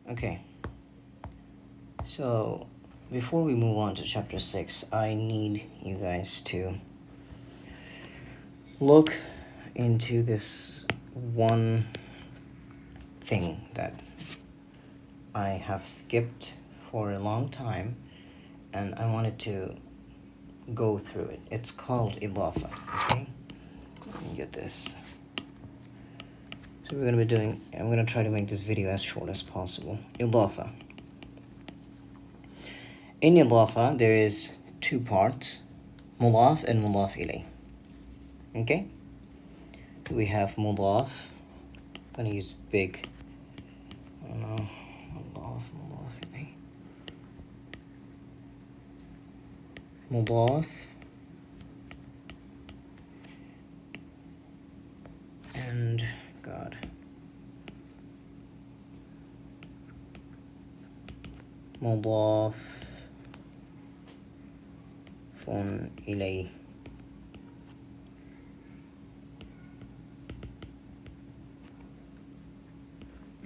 Okay, so before we move on to chapter 6, I need you guys to look into this one thing that I have skipped for a long time and I wanted to go through it. It's called Idafah, okay? Let me get this. So I'm gonna try to make this video as short as possible. Idafah. In Idafah, there is two parts, Mudaf and Mudaf ilay. Okay? So we have Mudaf. I'm gonna use big. Mudaf ilay. Mudaf and God. Mudaf ilay.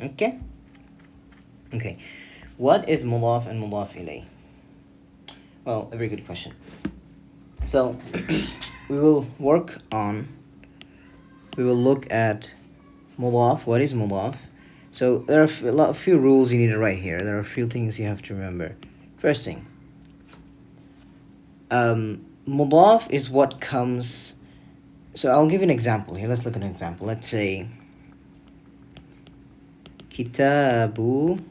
Okay? Okay. What is Mudaf and Mudaf ilay? Well, a very good question. So, we will look at Mudaf. What is Mudaf? So, there are a few rules you need to write here. There are a few things you have to remember. First thing, Mudaf is what comes. So, I'll give you an example here. Let's look at an example. Let's say, Kitabu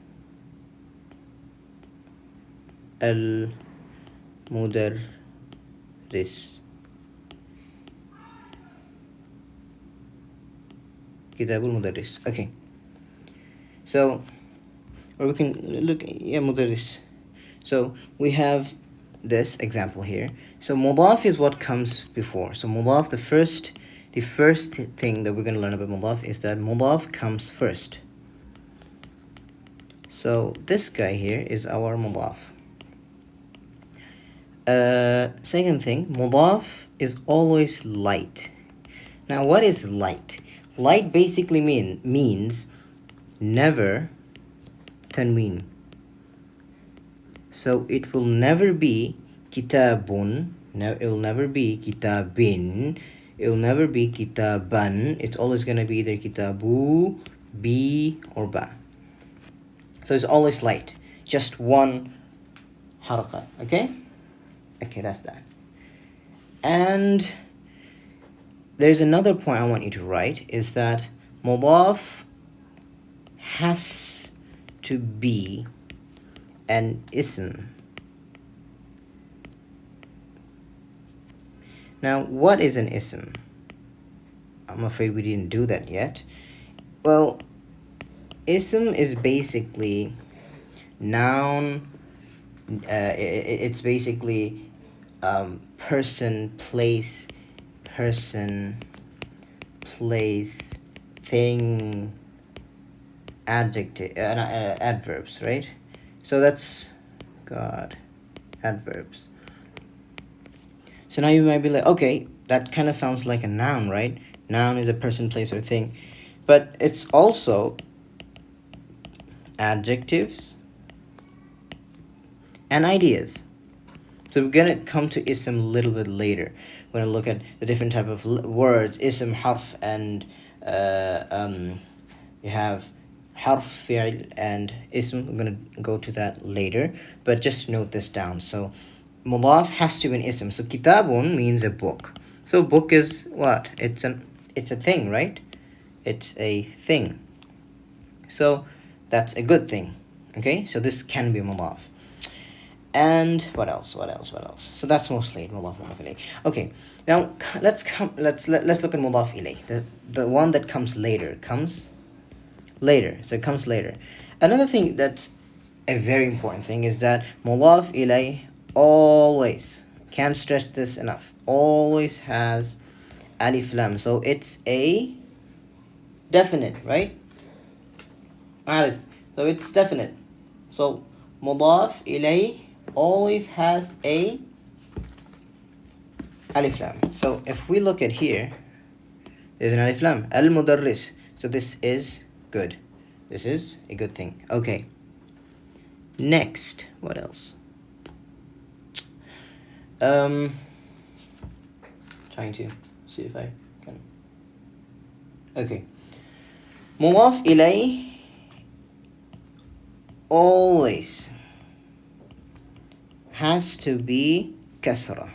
al-Mudarris. Kitabul Mudarris. Okay. So, or we can look, Mudarris. So, we have this example here. So, Mudaf is what comes before. So, Mudaf, the first thing that we're going to learn about Mudaf is that Mudaf comes first. So, this guy here is our Mudaf. Second thing, Mudaf is always light. Now, what is light? Light basically means never tanween. So it will never be kitabun. It will never be kitabin. It will never be kitaban. It's always gonna be either kitabu, bi, or ba. So it's always light. Just one haraka. Okay? Okay, that's that. And there's another point I want you to write is that Mudaf has to be an ism. Now, what is an ism? I'm afraid we didn't do that yet. Well, ism is basically noun. It's basically person, place, thing, adjective, adverbs, right? So that's God, adverbs. So now you might be like, okay, that kind of sounds like a noun, right? Noun is a person, place, or thing. But it's also adjectives and ideas. So we're going to come to ism a little bit later. We're going to look at the different type of words, ism, harf, and you have harf, fi'l, and ism. We're going to go to that later, but just note this down. So mudaf has to be an ism. So kitabun means a book. So book is what? It's a thing, right? It's a thing. So that's a good thing. Okay? So this can be mudaf. And what else? So that's mostly mudaf ilay. Okay, now let's look at mudaf ilay. The one that comes later. So it comes later. Another thing that's a very important thing is that mudaf ilay always, can't stress this enough, always has alif lam. So it's a definite, right? Alif. So it's definite. So mudaf ilay always has a alif lam. So if we look at here, there's an alif lam, al mudarris. So this is good. This is a good thing. Okay. Next, what else? Trying to see if I can. Okay. Mudaf ilay always has to be kasra.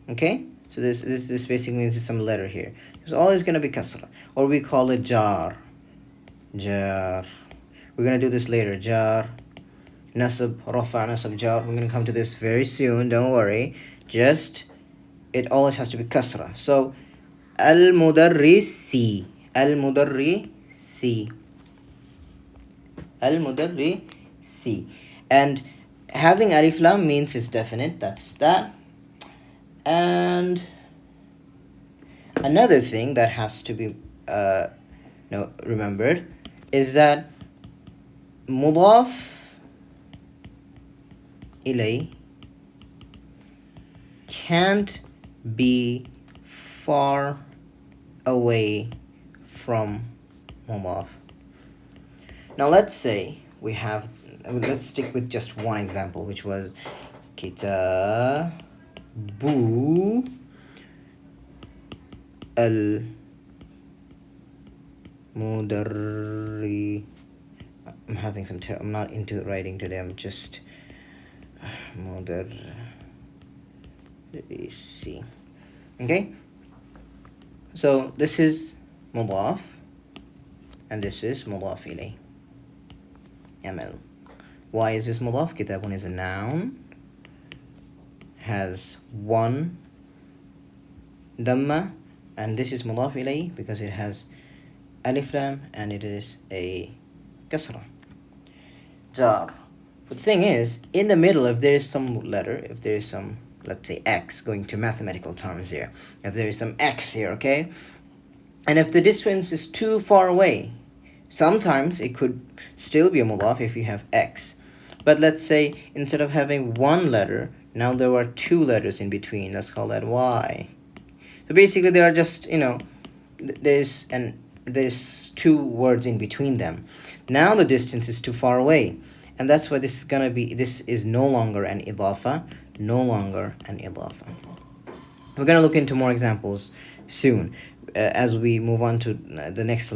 Okay? So this basically means some letter here. It's always gonna be kasra. Or we call it jar. Jar. We're gonna do this later. Jar. Nasab, rafa, nasab, jar. We're gonna come to this very soon, don't worry. Just, it always has to be kasra. So, al-mudarrisi. Al-mudarrisi. Al-mudarrisi. And having alif lam means it's definite. That's that. And another thing that has to be remembered is that mudaf ilay can't be far away from mudaf. Now let's say let's stick with just one example, which was kitabu al mudarri. I'm having some I'm not into writing today. I'm just mudarrisi. Okay, so this is mudaf and this is mudaf ilay. ML. Why is this mudaf? Kitabun is a noun, has one dhamma, and this is mudaf ilay because it has alif lam and it is a kasra. Jar. But the thing is, in the middle, if there is some letter, if there is some, let's say x, going to mathematical terms here, if there is some x here, okay, and if the distance is too far away, sometimes it could still be a mudaf if you have x. But let's say instead of having one letter, now there are two letters in between. Let's call that y. So basically they are just, there's two words in between them. Now the distance is too far away. And that's why this is no longer an idafa, no longer an idafa. We're gonna look into more examples soon as we move on to the next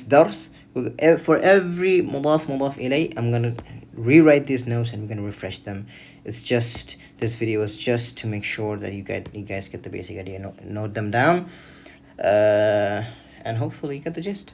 dars. For every mudaf ilay, I'm gonna rewrite these notes and we're gonna refresh them. It's just, this video is just to make sure that you guys get the basic idea. Note them down, and hopefully you get the gist.